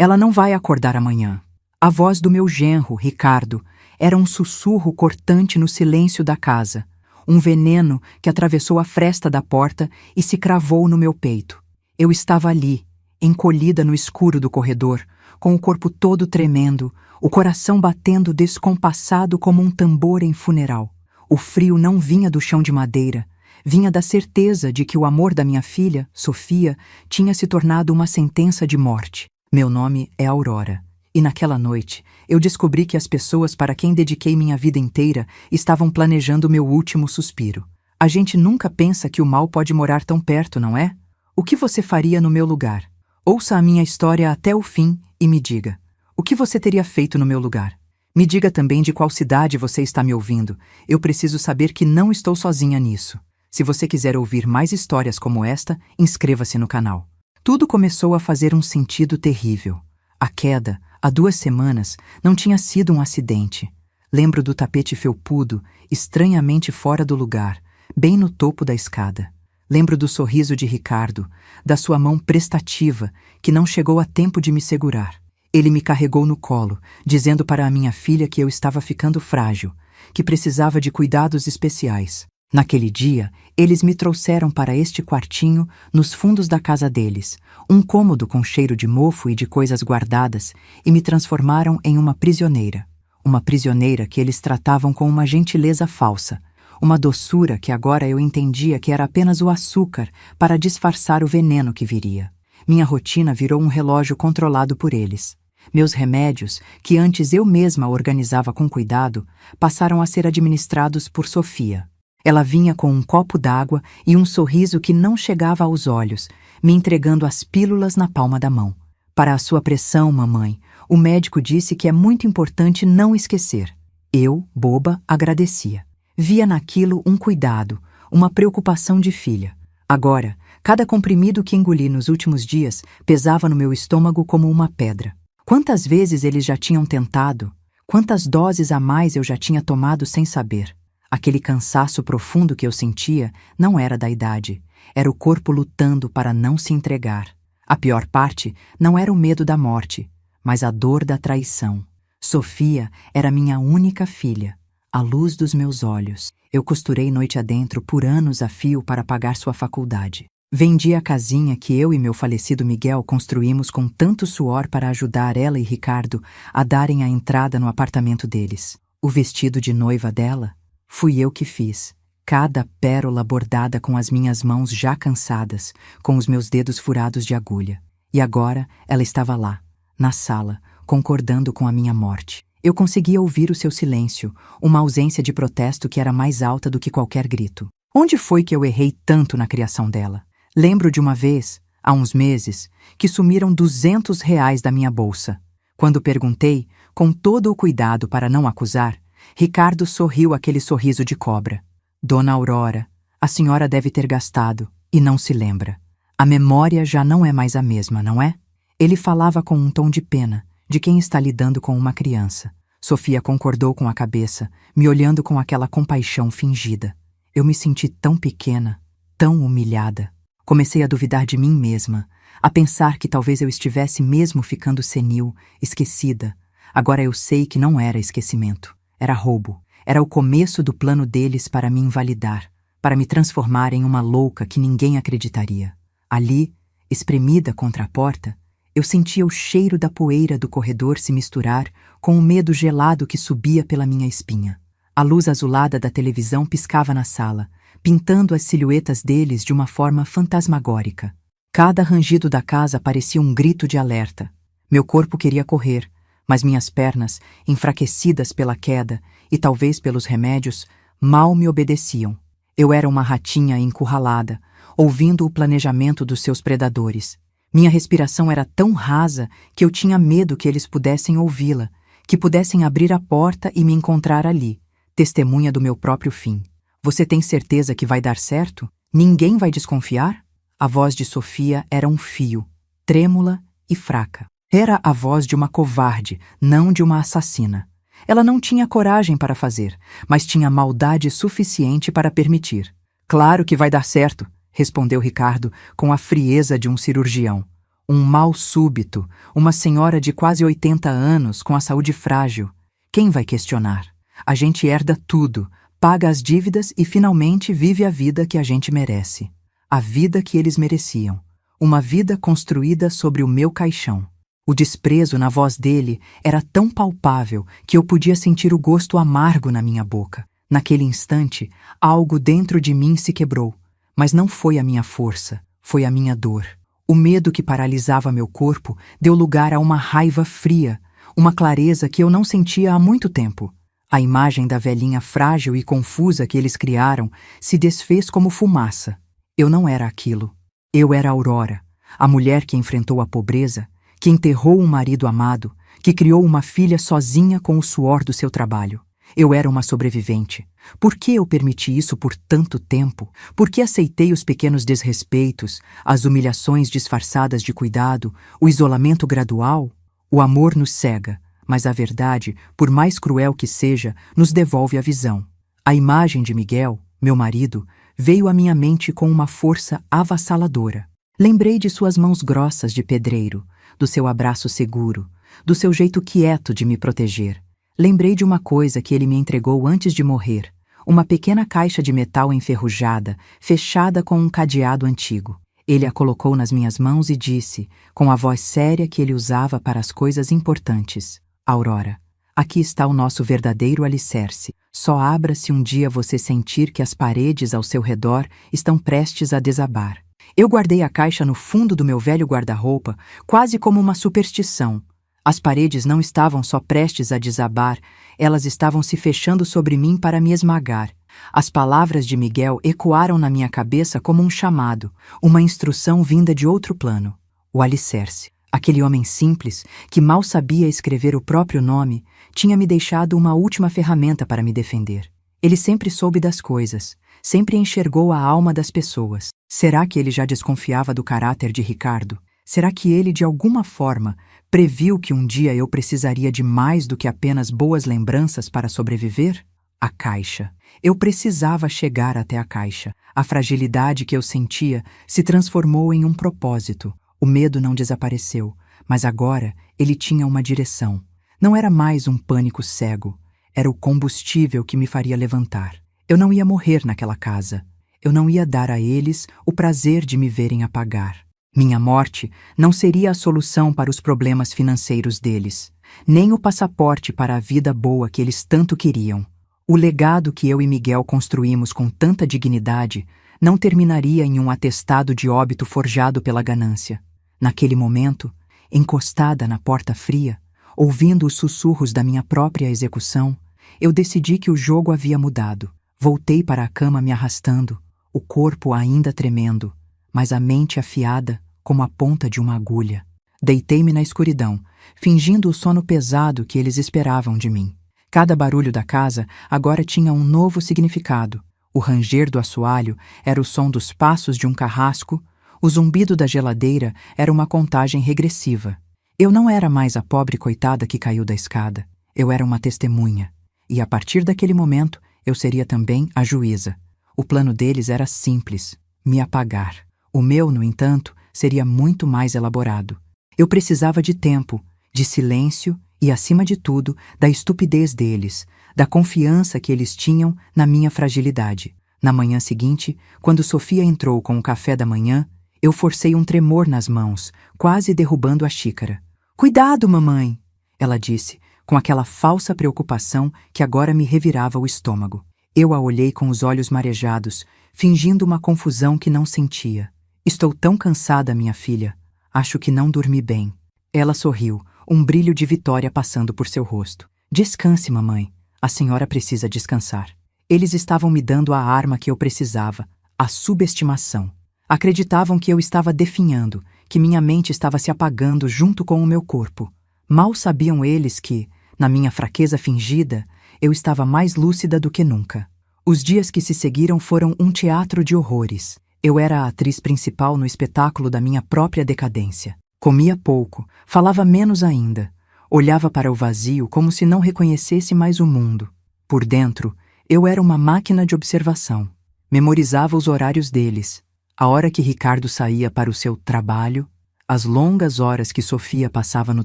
Ela não vai acordar amanhã. A voz do meu genro, Ricardo, era um sussurro cortante no silêncio da casa, um veneno que atravessou a fresta da porta e se cravou no meu peito. Eu estava ali, encolhida no escuro do corredor, com o corpo todo tremendo, o coração batendo descompassado como um tambor em funeral. O frio não vinha do chão de madeira, vinha da certeza de que o amor da minha filha, Sofia, tinha se tornado uma sentença de morte. Meu nome é Aurora, e naquela noite eu descobri que as pessoas para quem dediquei minha vida inteira estavam planejando meu último suspiro. A gente nunca pensa que o mal pode morar tão perto, não é? O que você faria no meu lugar? Ouça a minha história até o fim e me diga. O que você teria feito no meu lugar? Me diga também de qual cidade você está me ouvindo. Eu preciso saber que não estou sozinha nisso. Se você quiser ouvir mais histórias como esta, inscreva-se no canal. Tudo começou a fazer um sentido terrível. A queda, há 2 semanas, não tinha sido um acidente. Lembro do tapete felpudo, estranhamente fora do lugar, bem no topo da escada. Lembro do sorriso de Ricardo, da sua mão prestativa, que não chegou a tempo de me segurar. Ele me carregou no colo, dizendo para a minha filha que eu estava ficando frágil, que precisava de cuidados especiais. Naquele dia, eles me trouxeram para este quartinho nos fundos da casa deles, um cômodo com cheiro de mofo e de coisas guardadas, e me transformaram em uma prisioneira. Uma prisioneira que eles tratavam com uma gentileza falsa, uma doçura que agora eu entendia que era apenas o açúcar para disfarçar o veneno que viria. Minha rotina virou um relógio controlado por eles. Meus remédios, que antes eu mesma organizava com cuidado, passaram a ser administrados por Sofia. Ela vinha com um copo d'água e um sorriso que não chegava aos olhos, me entregando as pílulas na palma da mão. Para a sua pressão, mamãe, o médico disse que é muito importante não esquecer. Eu, boba, agradecia. Via naquilo um cuidado, uma preocupação de filha. Agora, cada comprimido que engoli nos últimos dias pesava no meu estômago como uma pedra. Quantas vezes eles já tinham tentado? Quantas doses a mais eu já tinha tomado sem saber? Aquele cansaço profundo que eu sentia não era da idade, era o corpo lutando para não se entregar. A pior parte não era o medo da morte, mas a dor da traição. Sofia era minha única filha, a luz dos meus olhos. Eu costurei noite adentro por anos a fio para pagar sua faculdade. Vendi a casinha que eu e meu falecido Miguel construímos com tanto suor para ajudar ela e Ricardo a darem a entrada no apartamento deles. O vestido de noiva dela fui eu que fiz, cada pérola bordada com as minhas mãos já cansadas, com os meus dedos furados de agulha. E agora ela estava lá, na sala, concordando com a minha morte. Eu conseguia ouvir o seu silêncio, uma ausência de protesto que era mais alta do que qualquer grito. Onde foi que eu errei tanto na criação dela? Lembro de uma vez, há uns meses, que sumiram R$ 200 da minha bolsa. Quando perguntei, com todo o cuidado para não acusar, Ricardo sorriu aquele sorriso de cobra. Dona Aurora, a senhora deve ter gastado, e não se lembra. A memória já não é mais a mesma, não é? Ele falava com um tom de pena, de quem está lidando com uma criança. Sofia concordou com a cabeça, me olhando com aquela compaixão fingida. Eu me senti tão pequena, tão humilhada. Comecei a duvidar de mim mesma, a pensar que talvez eu estivesse mesmo ficando senil, esquecida. Agora eu sei que não era esquecimento. Era roubo. Era o começo do plano deles para me invalidar, para me transformar em uma louca que ninguém acreditaria. Ali, espremida contra a porta, eu sentia o cheiro da poeira do corredor se misturar com o medo gelado que subia pela minha espinha. A luz azulada da televisão piscava na sala, pintando as silhuetas deles de uma forma fantasmagórica. Cada rangido da casa parecia um grito de alerta. Meu corpo queria correr, mas minhas pernas, enfraquecidas pela queda e talvez pelos remédios, mal me obedeciam. Eu era uma ratinha encurralada, ouvindo o planejamento dos seus predadores. Minha respiração era tão rasa que eu tinha medo que eles pudessem ouvi-la, que pudessem abrir a porta e me encontrar ali, testemunha do meu próprio fim. Você tem certeza que vai dar certo? Ninguém vai desconfiar? A voz de Sofia era um fio, trêmula e fraca. Era a voz de uma covarde, não de uma assassina. Ela não tinha coragem para fazer, mas tinha maldade suficiente para permitir. Claro que vai dar certo, respondeu Ricardo com a frieza de um cirurgião. Um mal súbito, uma senhora de quase 80 anos com a saúde frágil. Quem vai questionar? A gente herda tudo, paga as dívidas e finalmente vive a vida que a gente merece. A vida que eles mereciam. Uma vida construída sobre o meu caixão. O desprezo na voz dele era tão palpável que eu podia sentir o gosto amargo na minha boca. Naquele instante, algo dentro de mim se quebrou. Mas não foi a minha força, foi a minha dor. O medo que paralisava meu corpo deu lugar a uma raiva fria, uma clareza que eu não sentia há muito tempo. A imagem da velhinha frágil e confusa que eles criaram se desfez como fumaça. Eu não era aquilo. Eu era Aurora, a mulher que enfrentou a pobreza, que enterrou um marido amado, que criou uma filha sozinha com o suor do seu trabalho. Eu era uma sobrevivente. Por que eu permiti isso por tanto tempo? Por que aceitei os pequenos desrespeitos, as humilhações disfarçadas de cuidado, o isolamento gradual? O amor nos cega, mas a verdade, por mais cruel que seja, nos devolve a visão. A imagem de Miguel, meu marido, veio à minha mente com uma força avassaladora. Lembrei de suas mãos grossas de pedreiro, do seu abraço seguro, do seu jeito quieto de me proteger. Lembrei de uma coisa que ele me entregou antes de morrer, uma pequena caixa de metal enferrujada, fechada com um cadeado antigo. Ele a colocou nas minhas mãos e disse, com a voz séria que ele usava para as coisas importantes: Aurora, aqui está o nosso verdadeiro alicerce. Só abra se um dia você sentir que as paredes ao seu redor estão prestes a desabar. Eu guardei a caixa no fundo do meu velho guarda-roupa, quase como uma superstição. As paredes não estavam só prestes a desabar, elas estavam se fechando sobre mim para me esmagar. As palavras de Miguel ecoaram na minha cabeça como um chamado, uma instrução vinda de outro plano. O alicerce. Aquele homem simples, que mal sabia escrever o próprio nome, tinha me deixado uma última ferramenta para me defender. Ele sempre soube das coisas, sempre enxergou a alma das pessoas. Será que ele já desconfiava do caráter de Ricardo? Será que ele, de alguma forma, previu que um dia eu precisaria de mais do que apenas boas lembranças para sobreviver? A caixa. Eu precisava chegar até a caixa. A fragilidade que eu sentia se transformou em um propósito. O medo não desapareceu, mas agora ele tinha uma direção. Não era mais um pânico cego. Era o combustível que me faria levantar. Eu não ia morrer naquela casa. Eu não ia dar a eles o prazer de me verem apagar. Minha morte não seria a solução para os problemas financeiros deles, nem o passaporte para a vida boa que eles tanto queriam. O legado que eu e Miguel construímos com tanta dignidade não terminaria em um atestado de óbito forjado pela ganância. Naquele momento, encostada na porta fria, ouvindo os sussurros da minha própria execução, eu decidi que o jogo havia mudado. Voltei para a cama me arrastando, o corpo ainda tremendo, mas a mente afiada como a ponta de uma agulha. Deitei-me na escuridão, fingindo o sono pesado que eles esperavam de mim. Cada barulho da casa agora tinha um novo significado. O ranger do assoalho era o som dos passos de um carrasco, o zumbido da geladeira era uma contagem regressiva. Eu não era mais a pobre coitada que caiu da escada. Eu era uma testemunha. E a partir daquele momento, eu seria também a juíza. O plano deles era simples: me apagar. O meu, no entanto, seria muito mais elaborado. Eu precisava de tempo, de silêncio e, acima de tudo, da estupidez deles, da confiança que eles tinham na minha fragilidade. Na manhã seguinte, quando Sofia entrou com o café da manhã, eu forcei um tremor nas mãos, quase derrubando a xícara. "Cuidado, mamãe!" ela disse, com aquela falsa preocupação que agora me revirava o estômago. Eu a olhei com os olhos marejados, fingindo uma confusão que não sentia. "Estou tão cansada, minha filha. Acho que não dormi bem." Ela sorriu, um brilho de vitória passando por seu rosto. "Descanse, mamãe. A senhora precisa descansar." Eles estavam me dando a arma que eu precisava, a subestimação. Acreditavam que eu estava definhando, que minha mente estava se apagando junto com o meu corpo. Mal sabiam eles que, na minha fraqueza fingida, eu estava mais lúcida do que nunca. Os dias que se seguiram foram um teatro de horrores. Eu era a atriz principal no espetáculo da minha própria decadência. Comia pouco, falava menos ainda. Olhava para o vazio como se não reconhecesse mais o mundo. Por dentro, eu era uma máquina de observação. Memorizava os horários deles, a hora que Ricardo saía para o seu trabalho, As longas horas que Sofia passava no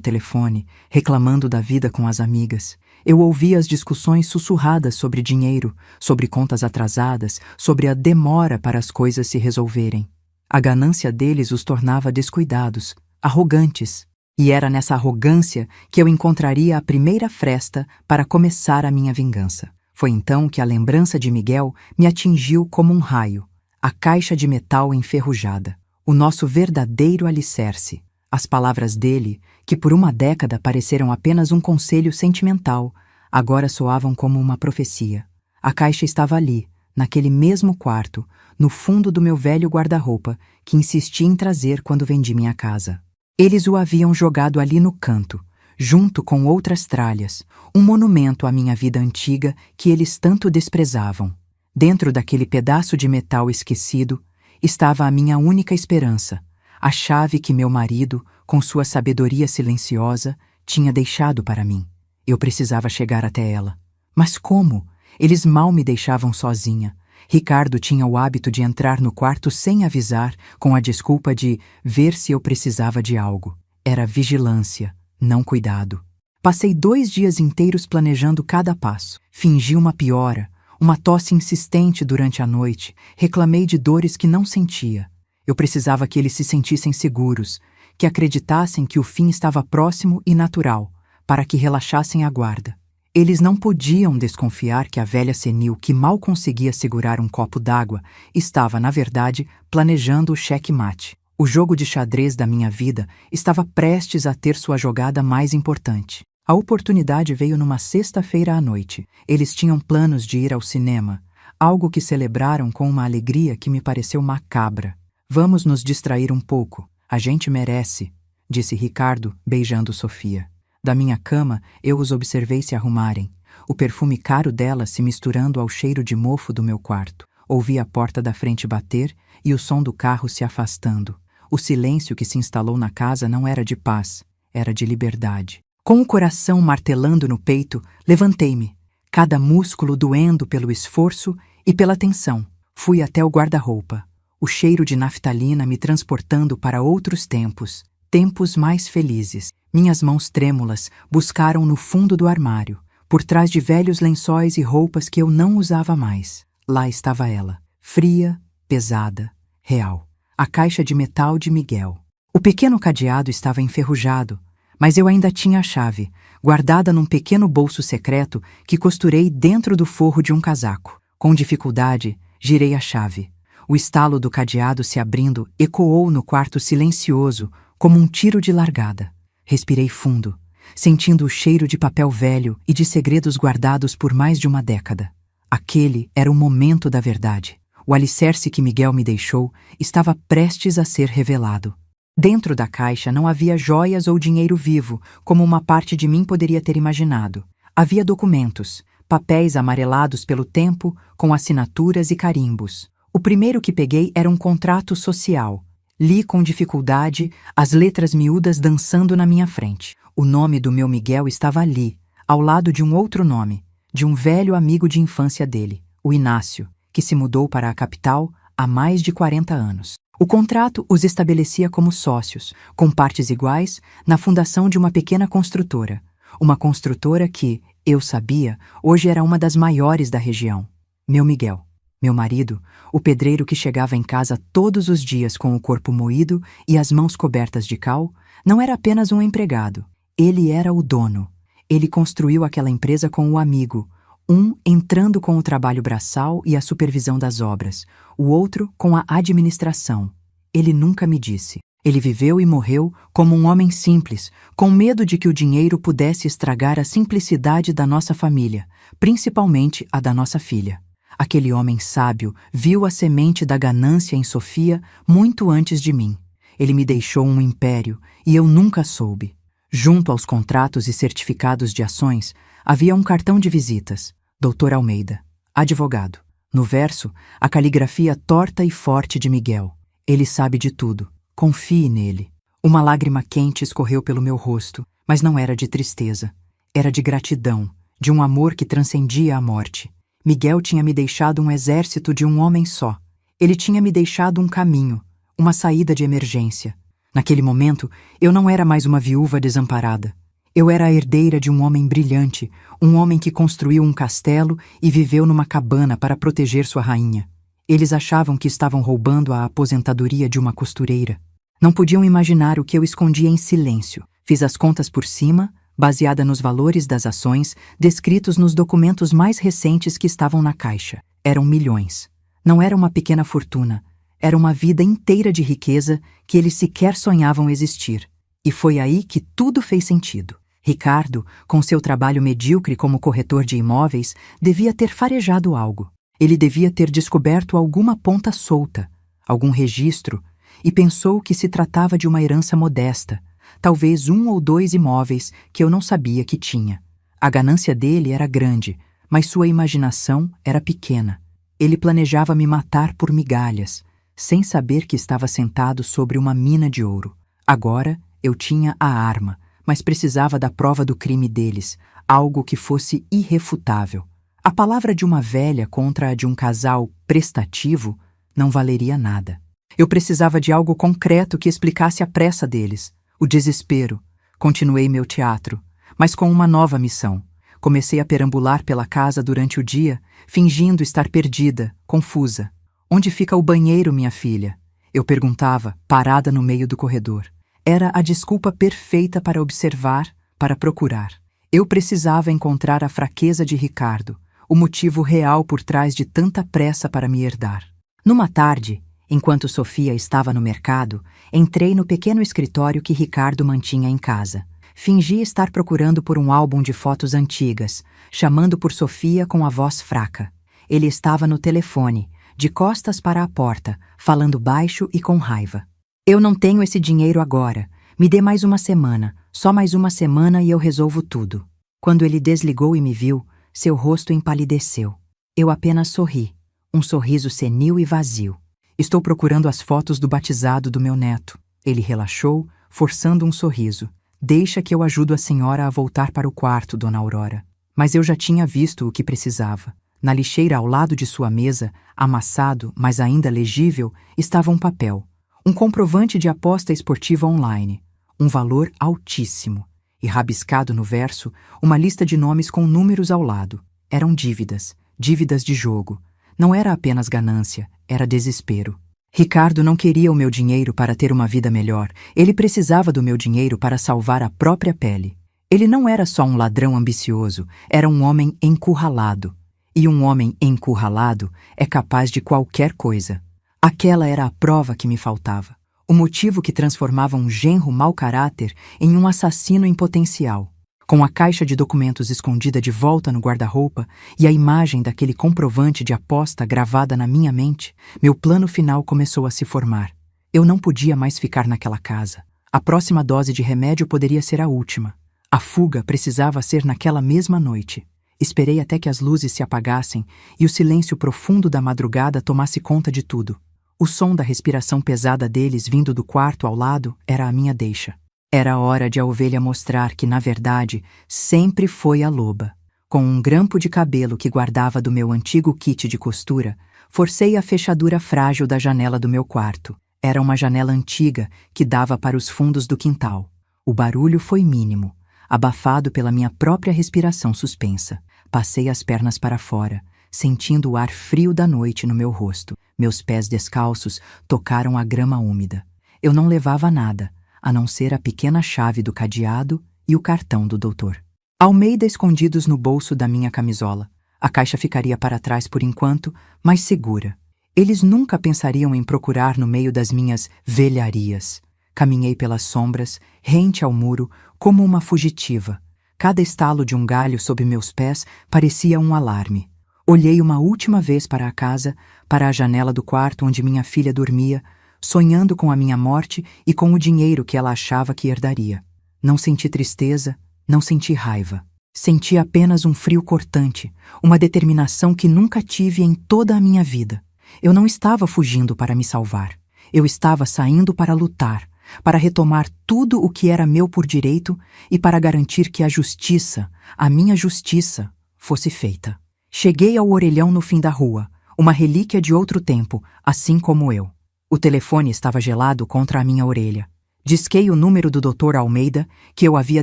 telefone, reclamando da vida com as amigas. Eu ouvia as discussões sussurradas sobre dinheiro, sobre contas atrasadas, sobre a demora para as coisas se resolverem. A ganância deles os tornava descuidados, arrogantes. E era nessa arrogância que eu encontraria a primeira fresta para começar a minha vingança. Foi então que a lembrança de Miguel me atingiu como um raio. A caixa de metal enferrujada. O nosso verdadeiro alicerce. As palavras dele, que por uma década pareceram apenas um conselho sentimental, agora soavam como uma profecia. A caixa estava ali, naquele mesmo quarto, no fundo do meu velho guarda-roupa, que insisti em trazer quando vendi minha casa. Eles o haviam jogado ali no canto, junto com outras tralhas, um monumento à minha vida antiga que eles tanto desprezavam. Dentro daquele pedaço de metal esquecido, estava a minha única esperança, a chave que meu marido, com sua sabedoria silenciosa, tinha deixado para mim. Eu precisava chegar até ela. Mas como? Eles mal me deixavam sozinha. Ricardo tinha o hábito de entrar no quarto sem avisar, com a desculpa de ver se eu precisava de algo. Era vigilância, não cuidado. Passei 2 dias inteiros planejando cada passo. Fingi uma piora, uma tosse insistente durante a noite, reclamei de dores que não sentia. Eu precisava que eles se sentissem seguros, que acreditassem que o fim estava próximo e natural, para que relaxassem a guarda. Eles não podiam desconfiar que a velha senil, que mal conseguia segurar um copo d'água, estava, na verdade, planejando o xeque-mate. O jogo de xadrez da minha vida estava prestes a ter sua jogada mais importante. A oportunidade veio numa sexta-feira à noite. Eles tinham planos de ir ao cinema, algo que celebraram com uma alegria que me pareceu macabra. Vamos nos distrair um pouco. A gente merece, disse Ricardo, beijando Sofia. Da minha cama, eu os observei se arrumarem, o perfume caro dela se misturando ao cheiro de mofo do meu quarto. Ouvi a porta da frente bater e o som do carro se afastando. O silêncio que se instalou na casa não era de paz, era de liberdade. Com o coração martelando no peito, levantei-me, cada músculo doendo pelo esforço e pela tensão. Fui até o guarda-roupa, o cheiro de naftalina me transportando para outros tempos, tempos mais felizes. Minhas mãos trêmulas buscaram no fundo do armário, por trás de velhos lençóis e roupas que eu não usava mais. Lá estava ela, fria, pesada, real. A caixa de metal de Miguel. O pequeno cadeado estava enferrujado, mas eu ainda tinha a chave, guardada num pequeno bolso secreto que costurei dentro do forro de um casaco. Com dificuldade, girei a chave. O estalo do cadeado se abrindo ecoou no quarto silencioso, como um tiro de largada. Respirei fundo, sentindo o cheiro de papel velho e de segredos guardados por mais de uma década. Aquele era o momento da verdade. O alicerce que Miguel me deixou estava prestes a ser revelado. Dentro da caixa não havia joias ou dinheiro vivo, como uma parte de mim poderia ter imaginado. Havia documentos, papéis amarelados pelo tempo, com assinaturas e carimbos. O primeiro que peguei era um contrato social. Li com dificuldade, as letras miúdas dançando na minha frente. O nome do meu Miguel estava ali, ao lado de um outro nome, de um velho amigo de infância dele, o Inácio, que se mudou para a capital há mais de 40 anos. O contrato os estabelecia como sócios, com partes iguais, na fundação de uma pequena construtora. Uma construtora que, eu sabia, hoje era uma das maiores da região. Meu Miguel, meu marido, o pedreiro que chegava em casa todos os dias com o corpo moído e as mãos cobertas de cal, não era apenas um empregado. Ele era o dono. Ele construiu aquela empresa com o amigo, um entrando com o trabalho braçal e a supervisão das obras, o outro com a administração. Ele nunca me disse. Ele viveu e morreu como um homem simples, com medo de que o dinheiro pudesse estragar a simplicidade da nossa família, principalmente a da nossa filha. Aquele homem sábio viu a semente da ganância em Sofia muito antes de mim. Ele me deixou um império e eu nunca soube. Junto aos contratos e certificados de ações, havia um cartão de visitas, Dr. Almeida, advogado. No verso, a caligrafia torta e forte de Miguel. Ele sabe de tudo. Confie nele. Uma lágrima quente escorreu pelo meu rosto, mas não era de tristeza. Era de gratidão, de um amor que transcendia a morte. Miguel tinha me deixado um exército de um homem só. Ele tinha me deixado um caminho, uma saída de emergência. Naquele momento, eu não era mais uma viúva desamparada. Eu era a herdeira de um homem brilhante, um homem que construiu um castelo e viveu numa cabana para proteger sua rainha. Eles achavam que estavam roubando a aposentadoria de uma costureira. Não podiam imaginar o que eu escondia em silêncio. Fiz as contas por cima, baseada nos valores das ações descritos nos documentos mais recentes que estavam na caixa. Eram milhões. Não era uma pequena fortuna. Era uma vida inteira de riqueza que eles sequer sonhavam existir. E foi aí que tudo fez sentido. Ricardo, com seu trabalho medíocre como corretor de imóveis, devia ter farejado algo. Ele devia ter descoberto alguma ponta solta, algum registro, e pensou que se tratava de uma herança modesta, talvez 1 ou 2 imóveis que eu não sabia que tinha. A ganância dele era grande, mas sua imaginação era pequena. Ele planejava me matar por migalhas, sem saber que estava sentado sobre uma mina de ouro. Agora eu tinha a arma, mas precisava da prova do crime deles, algo que fosse irrefutável. A palavra de uma velha contra a de um casal prestativo não valeria nada. Eu precisava de algo concreto que explicasse a pressa deles, o desespero. Continuei meu teatro, mas com uma nova missão. Comecei a perambular pela casa durante o dia, fingindo estar perdida, confusa. Onde fica o banheiro, minha filha? Eu perguntava, parada no meio do corredor. Era a desculpa perfeita para observar, para procurar. Eu precisava encontrar a fraqueza de Ricardo, o motivo real por trás de tanta pressa para me herdar. Numa tarde, enquanto Sofia estava no mercado, entrei no pequeno escritório que Ricardo mantinha em casa. Fingi estar procurando por um álbum de fotos antigas, chamando por Sofia com a voz fraca. Ele estava no telefone, de costas para a porta, falando baixo e com raiva. Eu não tenho esse dinheiro agora. Me dê mais uma semana, só mais uma semana e eu resolvo tudo. Quando ele desligou e me viu, seu rosto empalideceu. Eu apenas sorri, um sorriso senil e vazio. Estou procurando as fotos do batizado do meu neto. Ele relaxou, forçando um sorriso. Deixa que eu ajudo a senhora a voltar para o quarto, dona Aurora. Mas eu já tinha visto o que precisava. Na lixeira ao lado de sua mesa, amassado, mas ainda legível, estava um papel. Um comprovante de aposta esportiva online. Um valor altíssimo. E rabiscado no verso, uma lista de nomes com números ao lado. Eram dívidas. Dívidas de jogo. Não era apenas ganância, era desespero. Ricardo não queria o meu dinheiro para ter uma vida melhor. Ele precisava do meu dinheiro para salvar a própria pele. Ele não era só um ladrão ambicioso, era um homem encurralado. E um homem encurralado é capaz de qualquer coisa. Aquela era a prova que me faltava. O motivo que transformava um genro mau caráter em um assassino em potencial. Com a caixa de documentos escondida de volta no guarda-roupa e a imagem daquele comprovante de aposta gravada na minha mente, meu plano final começou a se formar. Eu não podia mais ficar naquela casa. A próxima dose de remédio poderia ser a última. A fuga precisava ser naquela mesma noite. Esperei até que as luzes se apagassem e o silêncio profundo da madrugada tomasse conta de tudo. O som da respiração pesada deles vindo do quarto ao lado era a minha deixa. Era hora de a ovelha mostrar que, na verdade, sempre foi a loba. Com um grampo de cabelo que guardava do meu antigo kit de costura, forcei a fechadura frágil da janela do meu quarto. Era uma janela antiga que dava para os fundos do quintal. O barulho foi mínimo, abafado pela minha própria respiração suspensa. Passei as pernas para fora, sentindo o ar frio da noite no meu rosto. Meus pés descalços tocaram a grama úmida. Eu não levava nada, a não ser a pequena chave do cadeado e o cartão do doutor. Almeida escondidos no bolso da minha camisola. A caixa ficaria para trás por enquanto, mas segura. Eles nunca pensariam em procurar no meio das minhas velharias. Caminhei pelas sombras, rente ao muro, como uma fugitiva. Cada estalo de um galho sob meus pés parecia um alarme. Olhei uma última vez para a casa, para a janela do quarto onde minha filha dormia, sonhando com a minha morte e com o dinheiro que ela achava que herdaria. Não senti tristeza, não senti raiva. Senti apenas um frio cortante, uma determinação que nunca tive em toda a minha vida. Eu não estava fugindo para me salvar. Eu estava saindo para lutar, para retomar tudo o que era meu por direito e para garantir que a justiça, a minha justiça, fosse feita. Cheguei ao orelhão no fim da rua, uma relíquia de outro tempo, assim como eu. O telefone estava gelado contra a minha orelha. Disquei o número do Dr. Almeida, que eu havia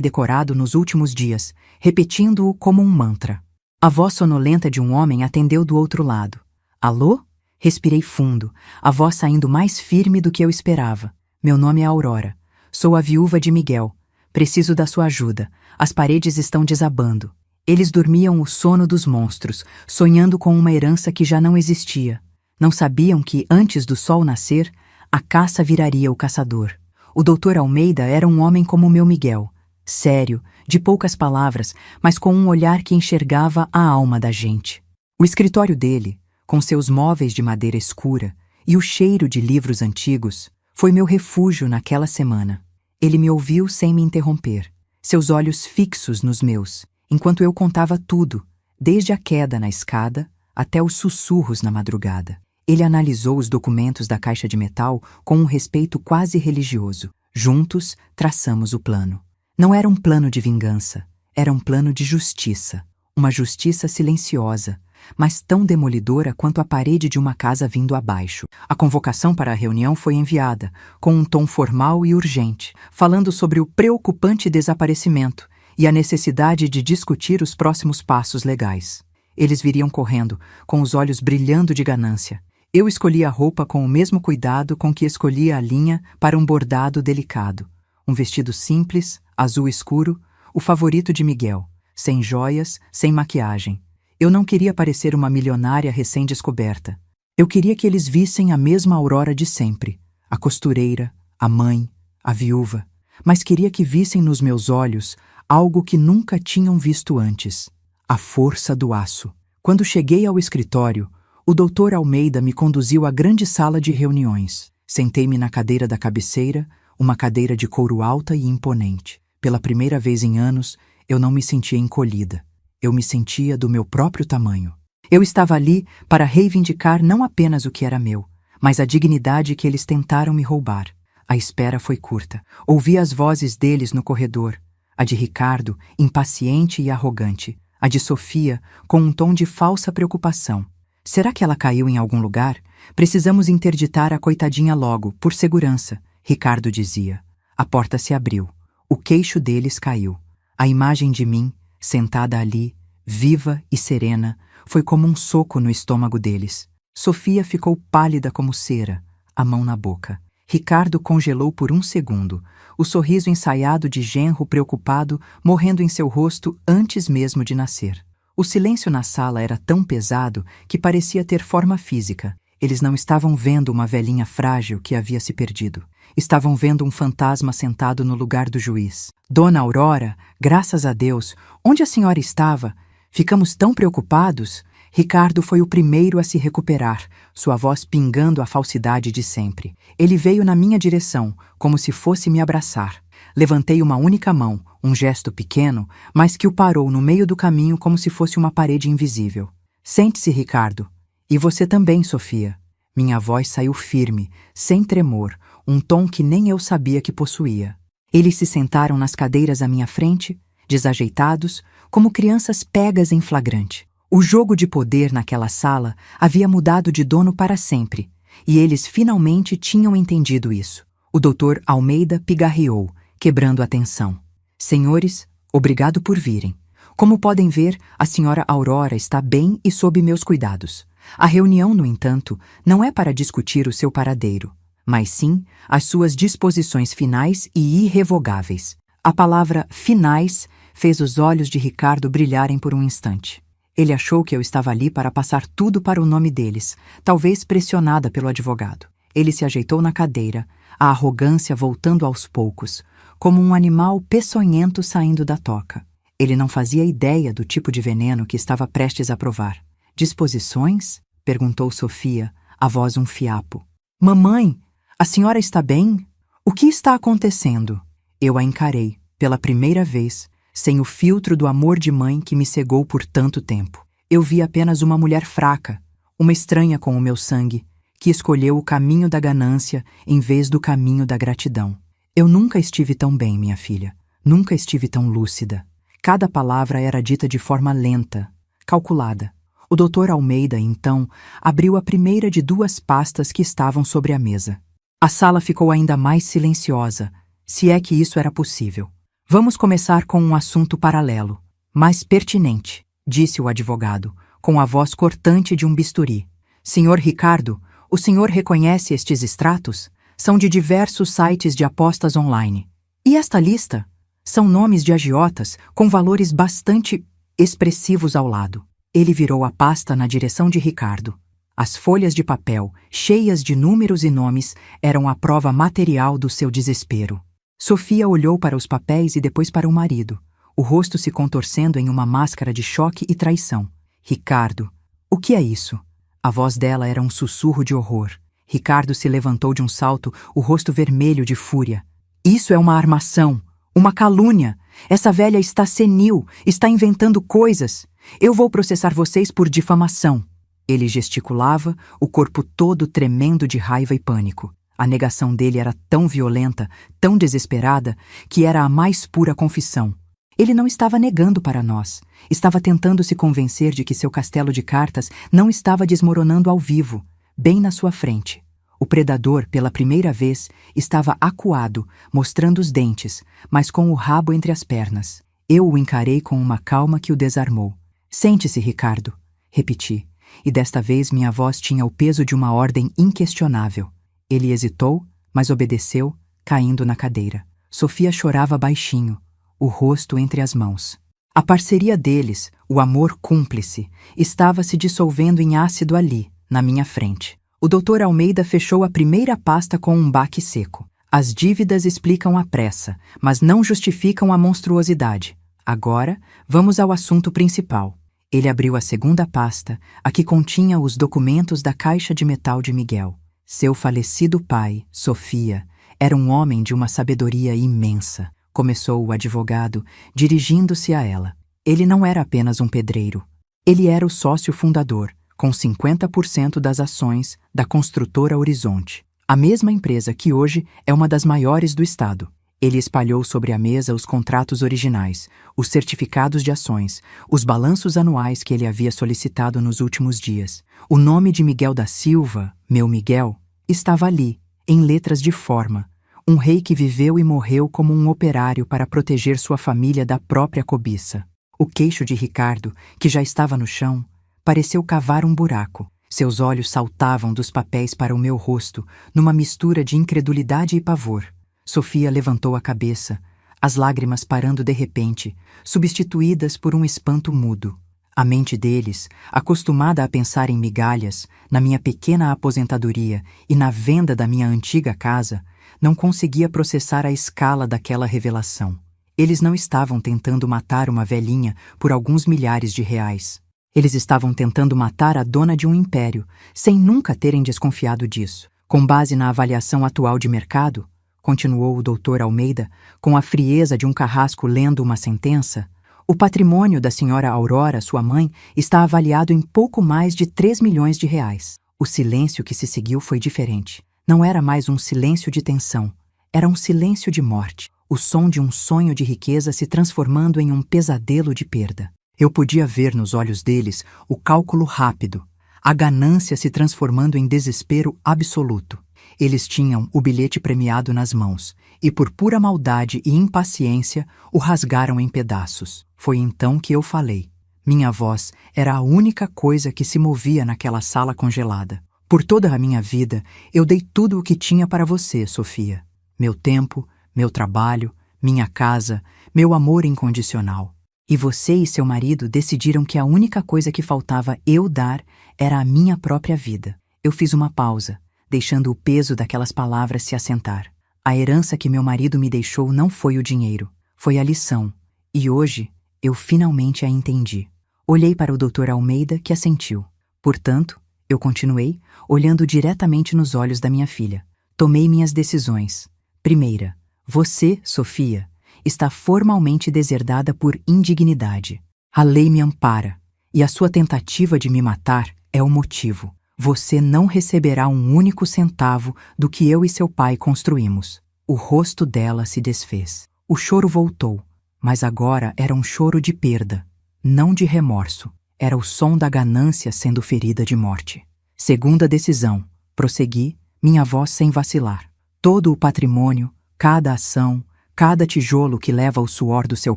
decorado nos últimos dias, repetindo-o como um mantra. A voz sonolenta de um homem atendeu do outro lado. Alô? Respirei fundo, a voz saindo mais firme do que eu esperava. Meu nome é Aurora. Sou a viúva de Miguel. Preciso da sua ajuda. As paredes estão desabando. Eles dormiam o sono dos monstros, sonhando com uma herança que já não existia. Não sabiam que, antes do sol nascer, a caça viraria o caçador. O Dr. Almeida era um homem como o meu Miguel, sério, de poucas palavras, mas com um olhar que enxergava a alma da gente. O escritório dele, com seus móveis de madeira escura e o cheiro de livros antigos, foi meu refúgio naquela semana. Ele me ouviu sem me interromper, seus olhos fixos nos meus, enquanto eu contava tudo, desde a queda na escada até os sussurros na madrugada. Ele analisou os documentos da caixa de metal com um respeito quase religioso. Juntos, traçamos o plano. Não era um plano de vingança, era um plano de justiça. Uma justiça silenciosa, mas tão demolidora quanto a parede de uma casa vindo abaixo. A convocação para a reunião foi enviada, com um tom formal e urgente, falando sobre o preocupante desaparecimento e a necessidade de discutir os próximos passos legais. Eles viriam correndo, com os olhos brilhando de ganância. Eu escolhi a roupa com o mesmo cuidado com que escolhia a linha para um bordado delicado. Um vestido simples, azul escuro, o favorito de Miguel, sem joias, sem maquiagem. Eu não queria parecer uma milionária recém-descoberta. Eu queria que eles vissem a mesma Aurora de sempre, a costureira, a mãe, a viúva, mas queria que vissem nos meus olhos algo que nunca tinham visto antes, a força do aço. Quando cheguei ao escritório, o Dr. Almeida me conduziu à grande sala de reuniões. Sentei-me na cadeira da cabeceira, uma cadeira de couro alta e imponente. Pela primeira vez em anos, eu não me sentia encolhida. Eu me sentia do meu próprio tamanho. Eu estava ali para reivindicar não apenas o que era meu, mas a dignidade que eles tentaram me roubar. A espera foi curta. Ouvi as vozes deles no corredor. A de Ricardo, impaciente e arrogante. A de Sofia, com um tom de falsa preocupação. Será que ela caiu em algum lugar? Precisamos interditar a coitadinha logo, por segurança, Ricardo dizia. A porta se abriu. O queixo deles caiu. A imagem de mim, sentada ali, viva e serena, foi como um soco no estômago deles. Sofia ficou pálida como cera, a mão na boca. Ricardo congelou por um segundo, o sorriso ensaiado de genro preocupado morrendo em seu rosto antes mesmo de nascer. O silêncio na sala era tão pesado que parecia ter forma física. Eles não estavam vendo uma velhinha frágil que havia se perdido. Estavam vendo um fantasma sentado no lugar do juiz. Dona Aurora, graças a Deus, onde a senhora estava? Ficamos tão preocupados. Ricardo foi o primeiro a se recuperar, sua voz pingando a falsidade de sempre. Ele veio na minha direção, como se fosse me abraçar. Levantei uma única mão, um gesto pequeno, mas que o parou no meio do caminho como se fosse uma parede invisível. Sente-se, Ricardo. E você também, Sofia. Minha voz saiu firme, sem tremor, um tom que nem eu sabia que possuía. Eles se sentaram nas cadeiras à minha frente, desajeitados, como crianças pegas em flagrante. O jogo de poder naquela sala havia mudado de dono para sempre, e eles finalmente tinham entendido isso. O Dr. Almeida pigarreou, quebrando a tensão. Senhores, obrigado por virem. Como podem ver, a senhora Aurora está bem e sob meus cuidados. A reunião, no entanto, não é para discutir o seu paradeiro, mas sim as suas disposições finais e irrevogáveis. A palavra finais fez os olhos de Ricardo brilharem por um instante. Ele achou que eu estava ali para passar tudo para o nome deles, talvez pressionada pelo advogado. Ele se ajeitou na cadeira, a arrogância voltando aos poucos, como um animal peçonhento saindo da toca. Ele não fazia ideia do tipo de veneno que estava prestes a provar. Disposições? Perguntou Sofia, a voz um fiapo. Mamãe, a senhora está bem? O que está acontecendo? Eu a encarei, pela primeira vez, sem o filtro do amor de mãe que me cegou por tanto tempo. Eu vi apenas uma mulher fraca, uma estranha com o meu sangue, que escolheu o caminho da ganância em vez do caminho da gratidão. Eu nunca estive tão bem, minha filha. Nunca estive tão lúcida. Cada palavra era dita de forma lenta, calculada. O Dr. Almeida, então, abriu a primeira de duas pastas que estavam sobre a mesa. A sala ficou ainda mais silenciosa, se é que isso era possível. Vamos começar com um assunto paralelo, mais pertinente, disse o advogado, com a voz cortante de um bisturi. Senhor Ricardo, o senhor reconhece estes extratos? São de diversos sites de apostas online. E esta lista? São nomes de agiotas com valores bastante expressivos ao lado. Ele virou a pasta na direção de Ricardo. As folhas de papel, cheias de números e nomes, eram a prova material do seu desespero. Sofia olhou para os papéis e depois para o marido, o rosto se contorcendo em uma máscara de choque e traição. Ricardo, o que é isso? A voz dela era um sussurro de horror. Ricardo se levantou de um salto, o rosto vermelho de fúria. Isso é uma armação, uma calúnia. Essa velha está senil, está inventando coisas. Eu vou processar vocês por difamação. Ele gesticulava, o corpo todo tremendo de raiva e pânico. A negação dele era tão violenta, tão desesperada, que era a mais pura confissão. Ele não estava negando para nós. Estava tentando se convencer de que seu castelo de cartas não estava desmoronando ao vivo, bem na sua frente. O predador, pela primeira vez, estava acuado, mostrando os dentes, mas com o rabo entre as pernas. Eu o encarei com uma calma que o desarmou. Sente-se, Ricardo, repeti, e desta vez minha voz tinha o peso de uma ordem inquestionável. Ele hesitou, mas obedeceu, caindo na cadeira. Sofia chorava baixinho, o rosto entre as mãos. A parceria deles, o amor cúmplice, estava se dissolvendo em ácido ali, na minha frente. O Dr. Almeida fechou a primeira pasta com um baque seco. As dívidas explicam a pressa, mas não justificam a monstruosidade. Agora, vamos ao assunto principal. Ele abriu a segunda pasta, a que continha os documentos da caixa de metal de Miguel. Seu falecido pai, Sofia, era um homem de uma sabedoria imensa, começou o advogado, dirigindo-se a ela. Ele não era apenas um pedreiro. Ele era o sócio fundador, com 50% das ações da construtora Horizonte, a mesma empresa que hoje é uma das maiores do estado. Ele espalhou sobre a mesa os contratos originais, os certificados de ações, os balanços anuais que ele havia solicitado nos últimos dias. O nome de Miguel da Silva, meu Miguel, estava ali, em letras de forma. Um rei que viveu e morreu como um operário para proteger sua família da própria cobiça. O queixo de Ricardo, que já estava no chão, pareceu cavar um buraco. Seus olhos saltavam dos papéis para o meu rosto, numa mistura de incredulidade e pavor. Sofia levantou a cabeça, as lágrimas parando de repente, substituídas por um espanto mudo. A mente deles, acostumada a pensar em migalhas, na minha pequena aposentadoria e na venda da minha antiga casa, não conseguia processar a escala daquela revelação. Eles não estavam tentando matar uma velhinha por alguns milhares de reais. Eles estavam tentando matar a dona de um império, sem nunca terem desconfiado disso. Com base na avaliação atual de mercado, continuou o Dr. Almeida, com a frieza de um carrasco lendo uma sentença, o patrimônio da senhora Aurora, sua mãe, está avaliado em pouco mais de 3 milhões de reais. O silêncio que se seguiu foi diferente. Não era mais um silêncio de tensão, era um silêncio de morte, o som de um sonho de riqueza se transformando em um pesadelo de perda. Eu podia ver nos olhos deles o cálculo rápido, a ganância se transformando em desespero absoluto. Eles tinham o bilhete premiado nas mãos e, por pura maldade e impaciência, o rasgaram em pedaços. Foi então que eu falei. Minha voz era a única coisa que se movia naquela sala congelada. Por toda a minha vida, eu dei tudo o que tinha para você, Sofia. Meu tempo, meu trabalho, minha casa, meu amor incondicional. E você e seu marido decidiram que a única coisa que faltava eu dar era a minha própria vida. Eu fiz uma pausa, deixando o peso daquelas palavras se assentar. A herança que meu marido me deixou não foi o dinheiro, foi a lição. E hoje, eu finalmente a entendi. Olhei para o Dr. Almeida, que assentiu. Portanto, eu continuei, olhando diretamente nos olhos da minha filha. Tomei minhas decisões. Primeira, você, Sofia, está formalmente deserdada por indignidade. A lei me ampara, e a sua tentativa de me matar é o motivo. Você não receberá um único centavo do que eu e seu pai construímos. O rosto dela se desfez. O choro voltou, mas agora era um choro de perda, não de remorso. Era o som da ganância sendo ferida de morte. Segunda decisão, prossegui, minha voz sem vacilar. Todo o patrimônio, Cada ação, cada tijolo que leva o suor do seu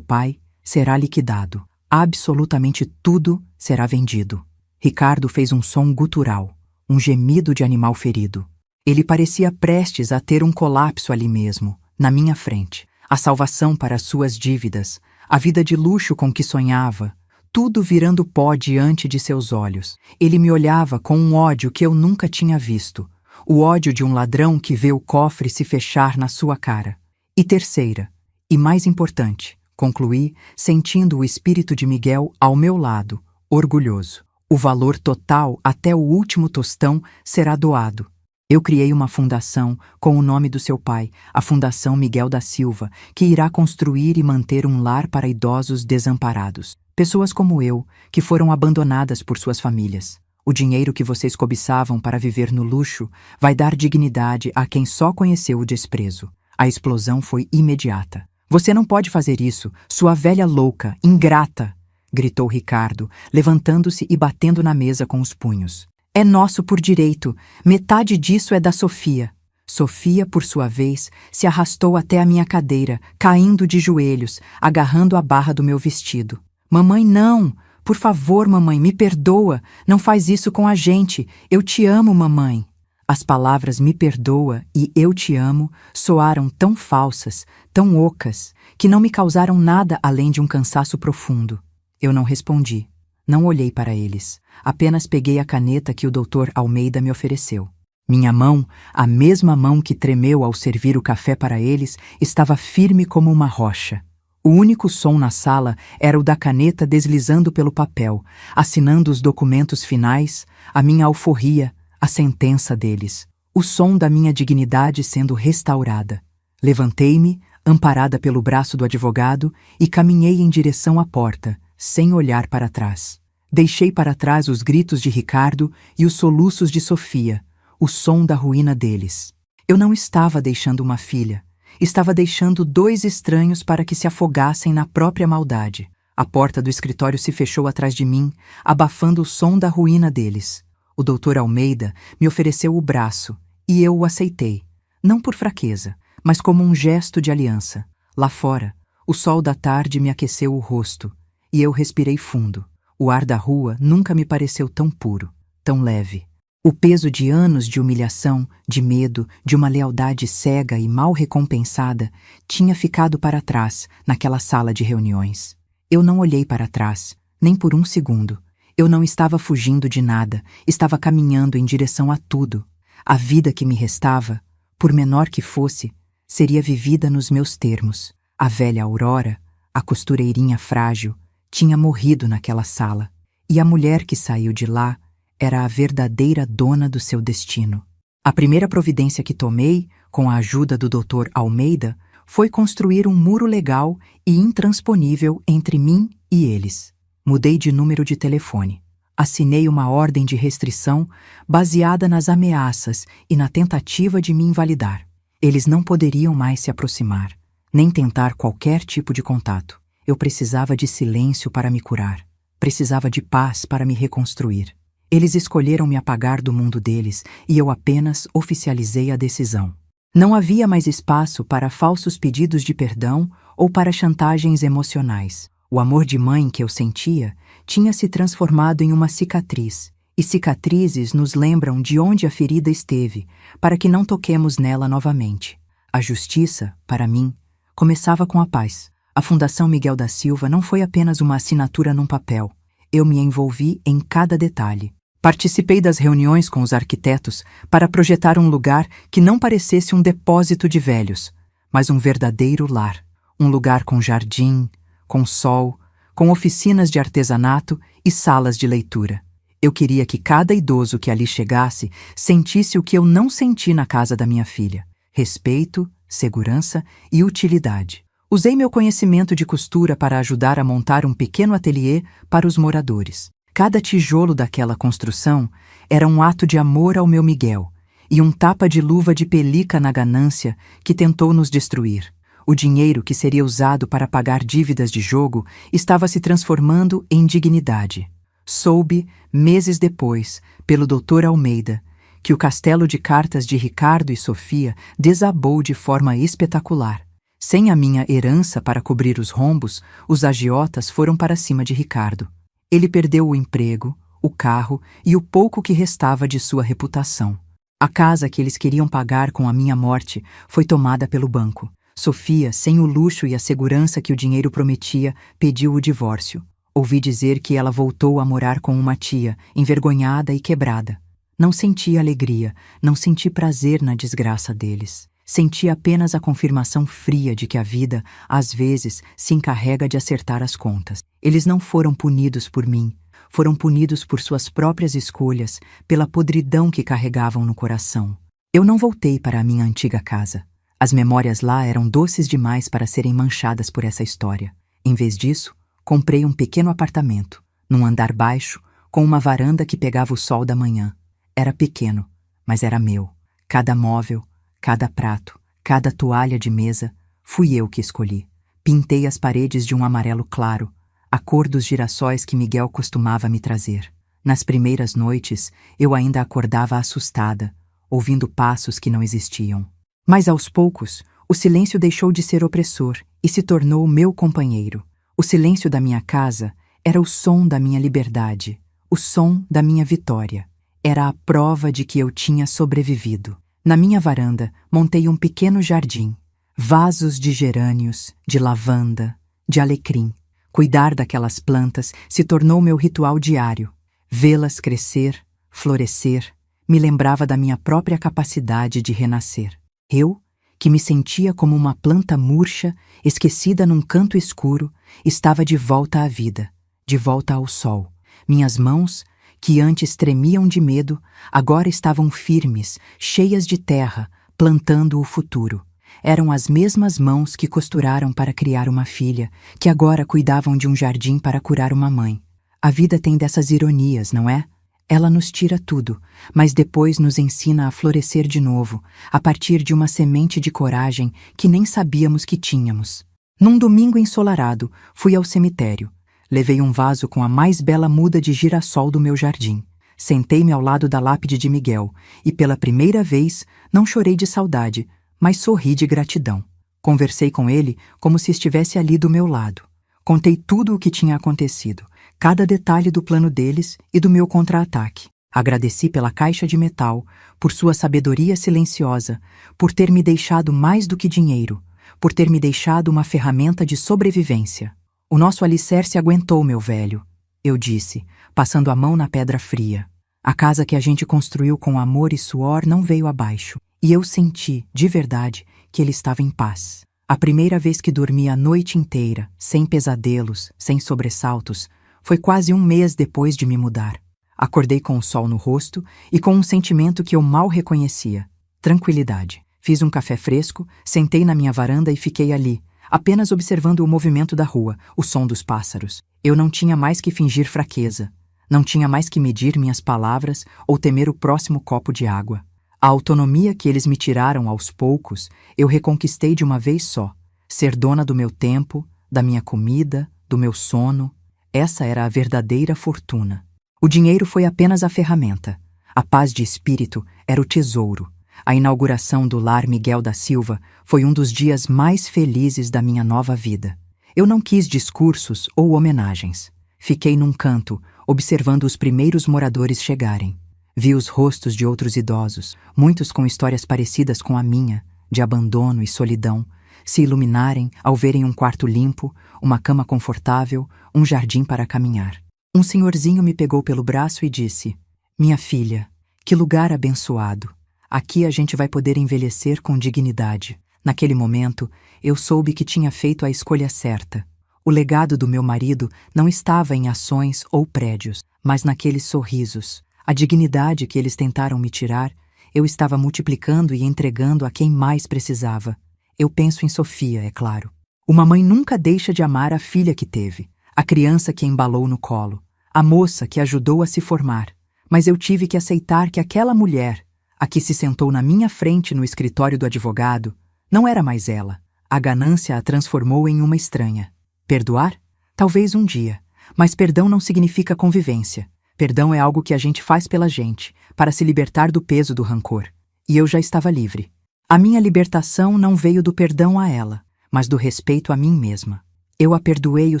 pai será liquidado. Absolutamente tudo será vendido. Ricardo fez um som gutural, um gemido de animal ferido. Ele parecia prestes a ter um colapso ali mesmo, na minha frente. A salvação para suas dívidas, a vida de luxo com que sonhava, tudo virando pó diante de seus olhos. Ele me olhava com um ódio que eu nunca tinha visto. O ódio de um ladrão que vê o cofre se fechar na sua cara. E terceira, e mais importante, concluí, sentindo o espírito de Miguel ao meu lado, orgulhoso. O valor total, até o último tostão, será doado. Eu criei uma fundação com o nome do seu pai, a Fundação Miguel da Silva, que irá construir e manter um lar para idosos desamparados. Pessoas como eu, que foram abandonadas por suas famílias. O dinheiro que vocês cobiçavam para viver no luxo vai dar dignidade a quem só conheceu o desprezo. A explosão foi imediata. Você não pode fazer isso, sua velha louca, ingrata! Gritou Ricardo, levantando-se e batendo na mesa com os punhos. É nosso por direito, metade disso é da Sofia. Sofia, por sua vez, se arrastou até a minha cadeira, caindo de joelhos, agarrando a barra do meu vestido. Mamãe, não! Por favor, mamãe, me perdoa, não faz isso com a gente, eu te amo, mamãe. As palavras me perdoa e eu te amo soaram tão falsas, tão ocas, que não me causaram nada além de um cansaço profundo. Eu não respondi, não olhei para eles, apenas peguei a caneta que o Dr. Almeida me ofereceu. Minha mão, a mesma mão que tremeu ao servir o café para eles, estava firme como uma rocha. O único som na sala era o da caneta deslizando pelo papel, assinando os documentos finais, a minha alforria, a sentença deles, o som da minha dignidade sendo restaurada. Levantei-me, amparada pelo braço do advogado, e caminhei em direção à porta, sem olhar para trás. Deixei para trás os gritos de Ricardo e os soluços de Sofia, o som da ruína deles. Eu não estava deixando uma filha, estava deixando dois estranhos para que se afogassem na própria maldade. A porta do escritório se fechou atrás de mim, abafando o som da ruína deles. O Dr. Almeida me ofereceu o braço, e eu o aceitei, não por fraqueza, mas como um gesto de aliança. Lá fora, o sol da tarde me aqueceu o rosto, e eu respirei fundo. O ar da rua nunca me pareceu tão puro, tão leve. O peso de anos de humilhação, de medo, de uma lealdade cega e mal recompensada tinha ficado para trás naquela sala de reuniões. Eu não olhei para trás, nem por um segundo. Eu não estava fugindo de nada, estava caminhando em direção a tudo. A vida que me restava, por menor que fosse, seria vivida nos meus termos. A velha Aurora, a costureirinha frágil, tinha morrido naquela sala, e a mulher que saiu de lá era a verdadeira dona do seu destino. A primeira providência que tomei, com a ajuda do Dr. Almeida, foi construir um muro legal e intransponível entre mim e eles. Mudei de número de telefone. Assinei uma ordem de restrição baseada nas ameaças e na tentativa de me invalidar. Eles não poderiam mais se aproximar, nem tentar qualquer tipo de contato. Eu precisava de silêncio para me curar. Precisava de paz para me reconstruir. Eles escolheram me apagar do mundo deles e eu apenas oficializei a decisão. Não havia mais espaço para falsos pedidos de perdão ou para chantagens emocionais. O amor de mãe que eu sentia tinha se transformado em uma cicatriz, e cicatrizes nos lembram de onde a ferida esteve, para que não toquemos nela novamente. A justiça, para mim, começava com a paz. A Fundação Miguel da Silva não foi apenas uma assinatura num papel. Eu me envolvi em cada detalhe. Participei das reuniões com os arquitetos para projetar um lugar que não parecesse um depósito de velhos, mas um verdadeiro lar. Um lugar com jardim, com sol, com oficinas de artesanato e salas de leitura. Eu queria que cada idoso que ali chegasse sentisse o que eu não senti na casa da minha filha: respeito, segurança e utilidade. Usei meu conhecimento de costura para ajudar a montar um pequeno ateliê para os moradores. Cada tijolo daquela construção era um ato de amor ao meu Miguel e um tapa de luva de pelica na ganância que tentou nos destruir. O dinheiro que seria usado para pagar dívidas de jogo estava se transformando em dignidade. Soube, meses depois, pelo Dr. Almeida, que o castelo de cartas de Ricardo e Sofia desabou de forma espetacular. Sem a minha herança para cobrir os rombos, os agiotas foram para cima de Ricardo. Ele perdeu o emprego, o carro e o pouco que restava de sua reputação. A casa que eles queriam pagar com a minha morte foi tomada pelo banco. Sofia, sem o luxo e a segurança que o dinheiro prometia, pediu o divórcio. Ouvi dizer que ela voltou a morar com uma tia, envergonhada e quebrada. Não senti alegria, não senti prazer na desgraça deles. Senti apenas a confirmação fria de que a vida, às vezes, se encarrega de acertar as contas. Eles não foram punidos por mim, foram punidos por suas próprias escolhas, pela podridão que carregavam no coração. Eu não voltei para a minha antiga casa. As memórias lá eram doces demais para serem manchadas por essa história. Em vez disso, comprei um pequeno apartamento, num andar baixo, com uma varanda que pegava o sol da manhã. Era pequeno, mas era meu. Cada móvel, cada prato, cada toalha de mesa, fui eu que escolhi. Pintei as paredes de um amarelo claro, a cor dos girassóis que Miguel costumava me trazer. Nas primeiras noites, eu ainda acordava assustada, ouvindo passos que não existiam. Mas aos poucos, o silêncio deixou de ser opressor e se tornou meu companheiro. O silêncio da minha casa era o som da minha liberdade, o som da minha vitória. Era a prova de que eu tinha sobrevivido. Na minha varanda, montei um pequeno jardim. Vasos de gerânios, de lavanda, de alecrim. Cuidar daquelas plantas se tornou meu ritual diário. Vê-las crescer, florescer, me lembrava da minha própria capacidade de renascer. Eu, que me sentia como uma planta murcha, esquecida num canto escuro, estava de volta à vida, de volta ao sol. Minhas mãos, que antes tremiam de medo, agora estavam firmes, cheias de terra, plantando o futuro. Eram as mesmas mãos que costuraram para criar uma filha, que agora cuidavam de um jardim para curar uma mãe. A vida tem dessas ironias, não é? Ela nos tira tudo, mas depois nos ensina a florescer de novo, a partir de uma semente de coragem que nem sabíamos que tínhamos. Num domingo ensolarado, fui ao cemitério. Levei um vaso com a mais bela muda de girassol do meu jardim. Sentei-me ao lado da lápide de Miguel e, pela primeira vez, não chorei de saudade, mas sorri de gratidão. Conversei com ele como se estivesse ali do meu lado. Contei tudo o que tinha acontecido, cada detalhe do plano deles e do meu contra-ataque. Agradeci pela caixa de metal, por sua sabedoria silenciosa, por ter me deixado mais do que dinheiro, por ter me deixado uma ferramenta de sobrevivência. O nosso alicerce aguentou, meu velho, eu disse, passando a mão na pedra fria. A casa que a gente construiu com amor e suor não veio abaixo, e eu senti, de verdade, que ele estava em paz. A primeira vez que dormi a noite inteira, sem pesadelos, sem sobressaltos, foi quase um mês depois de me mudar. Acordei com o sol no rosto e com um sentimento que eu mal reconhecia: tranquilidade. Fiz um café fresco, sentei na minha varanda e fiquei ali, apenas observando o movimento da rua, o som dos pássaros. Eu não tinha mais que fingir fraqueza. Não tinha mais que medir minhas palavras ou temer o próximo copo de água. A autonomia que eles me tiraram aos poucos, eu reconquistei de uma vez só. Ser dona do meu tempo, da minha comida, do meu sono. Essa era a verdadeira fortuna. O dinheiro foi apenas a ferramenta. A paz de espírito era o tesouro. A inauguração do Lar Miguel da Silva foi um dos dias mais felizes da minha nova vida. Eu não quis discursos ou homenagens. Fiquei num canto, observando os primeiros moradores chegarem. Vi os rostos de outros idosos, muitos com histórias parecidas com a minha, de abandono e solidão, se iluminarem ao verem um quarto limpo, uma cama confortável, um jardim para caminhar. Um senhorzinho me pegou pelo braço e disse: "Minha filha, que lugar abençoado. Aqui a gente vai poder envelhecer com dignidade." Naquele momento, eu soube que tinha feito a escolha certa. O legado do meu marido não estava em ações ou prédios, mas naqueles sorrisos. A dignidade que eles tentaram me tirar, eu estava multiplicando e entregando a quem mais precisava. Eu penso em Sofia, é claro. Uma mãe nunca deixa de amar a filha que teve, a criança que embalou no colo, a moça que ajudou a se formar. Mas eu tive que aceitar que aquela mulher, a que se sentou na minha frente no escritório do advogado, não era mais ela. A ganância a transformou em uma estranha. Perdoar? Talvez um dia. Mas perdão não significa convivência. Perdão é algo que a gente faz pela gente, para se libertar do peso do rancor. E eu já estava livre. A minha libertação não veio do perdão a ela, mas do respeito a mim mesma. Eu a perdoei o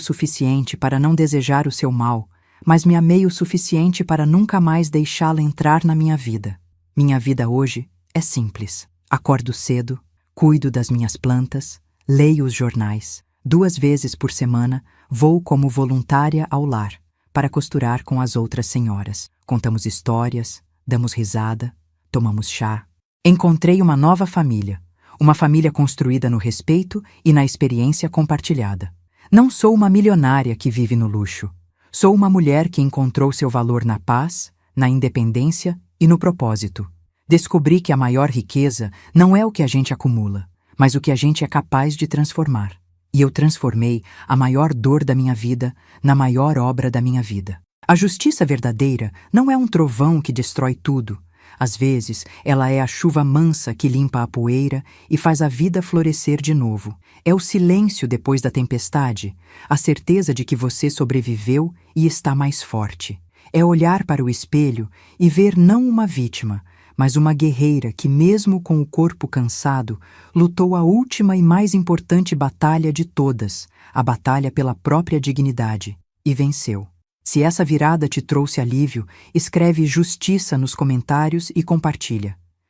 suficiente para não desejar o seu mal, mas me amei o suficiente para nunca mais deixá-la entrar na minha vida. Minha vida hoje é simples. Acordo cedo, cuido das minhas plantas, leio os jornais. 2 vezes por semana, vou como voluntária ao lar, para costurar com as outras senhoras. Contamos histórias, damos risada, tomamos chá. Encontrei uma nova família, uma família construída no respeito e na experiência compartilhada. Não sou uma milionária que vive no luxo. Sou uma mulher que encontrou seu valor na paz, na independência e no propósito. Descobri que a maior riqueza não é o que a gente acumula, mas o que a gente é capaz de transformar. E eu transformei a maior dor da minha vida na maior obra da minha vida. A justiça verdadeira não é um trovão que destrói tudo. Às vezes, ela é a chuva mansa que limpa a poeira e faz a vida florescer de novo. É o silêncio depois da tempestade, a certeza de que você sobreviveu e está mais forte. É olhar para o espelho e ver não uma vítima, mas uma guerreira que, mesmo com o corpo cansado, lutou a última e mais importante batalha de todas, a batalha pela própria dignidade, e venceu. Se essa virada te trouxe alívio, escreve justiça nos comentários e compartilha.